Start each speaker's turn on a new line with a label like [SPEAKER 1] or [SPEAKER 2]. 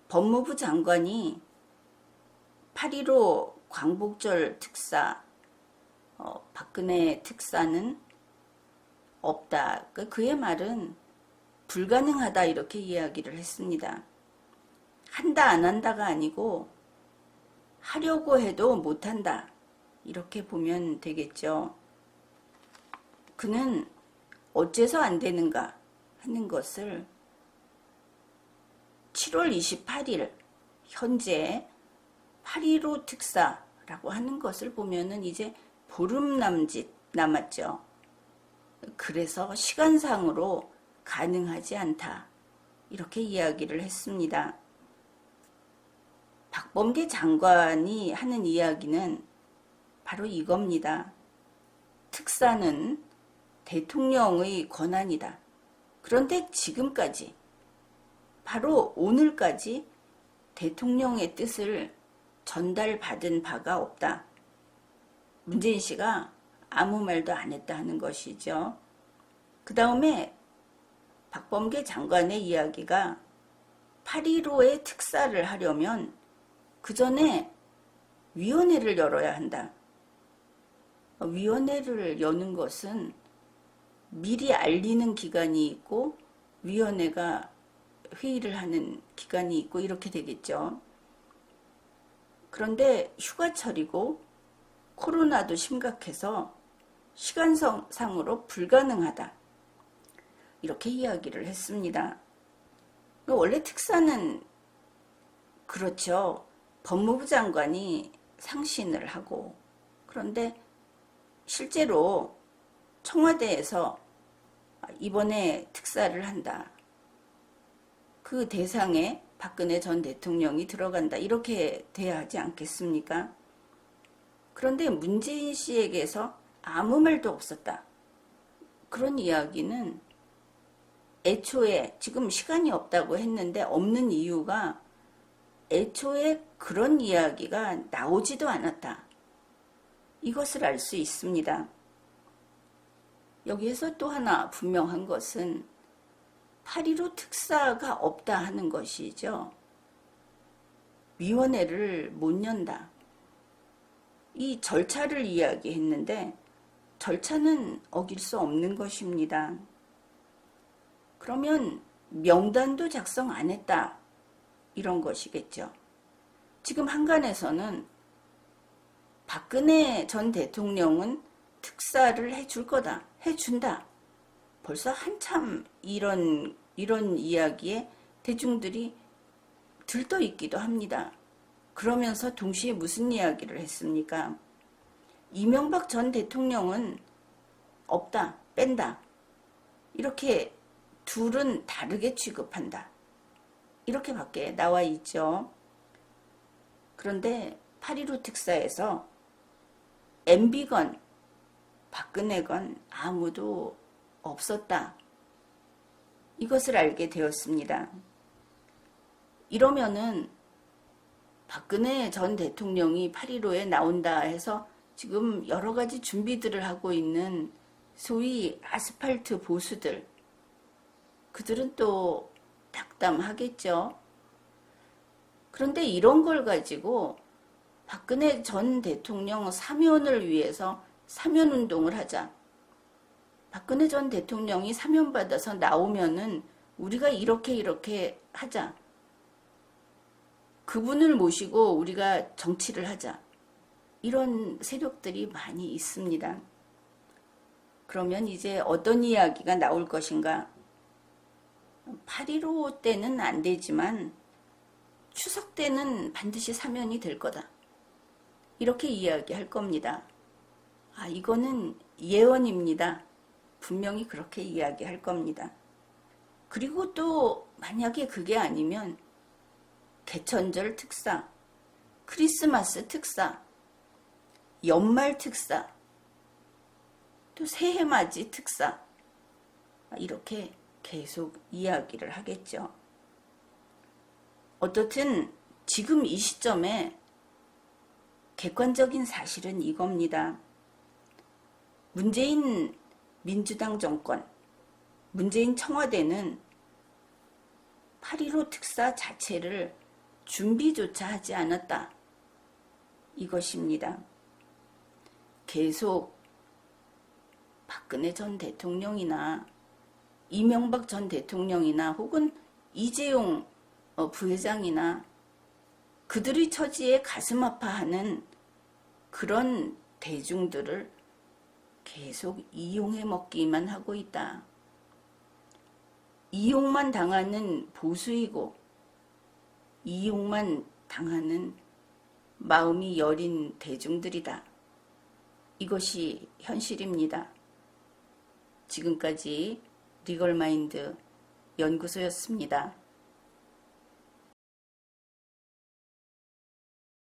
[SPEAKER 1] 법무부 장관이 8.15 광복절 특사, 박근혜 특사는 없다. 그의 말은 불가능하다 이렇게 이야기를 했습니다. 한다 안 한다가 아니고 하려고 해도 못한다 이렇게 보면 되겠죠. 그는 어째서 안 되는가 하는 것을 7월 28일 현재 8.15 특사라고 하는 것을 보면은 이제 보름 남짓 남았죠. 그래서 시간상으로 가능하지 않다 이렇게 이야기를 했습니다. 박범계 장관이 하는 이야기는 바로 이겁니다. 특사는 대통령의 권한이다. 그런데 지금까지 바로 오늘까지 대통령의 뜻을 전달받은 바가 없다. 문재인 씨가 아무 말도 안 했다 하는 것이죠. 그 다음에 박범계 장관의 이야기가 8.15의 특사를 하려면 그 전에 위원회를 열어야 한다. 위원회를 여는 것은 미리 알리는 기간이 있고 위원회가 회의를 하는 기간이 있고 이렇게 되겠죠. 그런데 휴가철이고 코로나도 심각해서 시간상으로 불가능하다. 이렇게 이야기를 했습니다. 원래 특사는 그렇죠. 법무부 장관이 상신을 하고 그런데 실제로 청와대에서 이번에 특사를 한다. 그 대상에 박근혜 전 대통령이 들어간다. 이렇게 돼야 하지 않겠습니까? 그런데 문재인 씨에게서 아무 말도 없었다. 그런 이야기는 애초에 지금 시간이 없다고 했는데 없는 이유가 애초에 그런 이야기가 나오지도 않았다. 이것을 알 수 있습니다. 여기에서 또 하나 분명한 것은 8.15 특사가 없다 하는 것이죠. 위원회를 못 연다. 이 절차를 이야기했는데 절차는 어길 수 없는 것입니다. 그러면 명단도 작성 안 했다. 이런 것이겠죠. 지금 한간에서는 박근혜 전 대통령은 특사를 해줄 거다. 해준다. 벌써 한참 이런 이야기에 대중들이 들떠 있기도 합니다. 그러면서 동시에 무슨 이야기를 했습니까? 이명박 전 대통령은 없다. 뺀다. 이렇게 둘은 다르게 취급한다. 이렇게밖에 나와 있죠. 그런데 8.15 특사에서 MB건 박근혜건 아무도 없었다. 이것을 알게 되었습니다. 이러면은 박근혜 전 대통령이 8.15에 나온다 해서 지금 여러 가지 준비들을 하고 있는 소위 아스팔트 보수들, 그들은 또 낙담하겠죠. 그런데 이런 걸 가지고 박근혜 전 대통령 사면을 위해서 사면운동을 하자. 박근혜 전 대통령이 사면받아서 나오면은 우리가 이렇게 하자. 그분을 모시고 우리가 정치를 하자. 이런 세력들이 많이 있습니다. 그러면 이제 어떤 이야기가 나올 것인가? 8.15 때는 안 되지만 추석 때는 반드시 사면이 될 거다. 이렇게 이야기할 겁니다. 이거는 예언입니다. 분명히 그렇게 이야기할 겁니다. 그리고 또 만약에 그게 아니면 개천절 특사, 크리스마스 특사, 연말 특사, 또 새해맞이 특사, 이렇게 계속 이야기를 하겠죠. 어떻든 지금 이 시점에 객관적인 사실은 이겁니다. 문재인 민주당 정권, 문재인 청와대는 8.15 특사 자체를 준비조차 하지 않았다. 이것입니다. 계속 박근혜 전 대통령이나 이명박 전 대통령이나 혹은 이재용 부회장이나 그들의 처지에 가슴 아파하는 그런 대중들을 계속 이용해 먹기만 하고 있다. 이용만 당하는 보수이고 이용만 당하는 마음이 여린 대중들이다. 이것이 현실입니다. 지금까지 리걸마인드 연구소였습니다.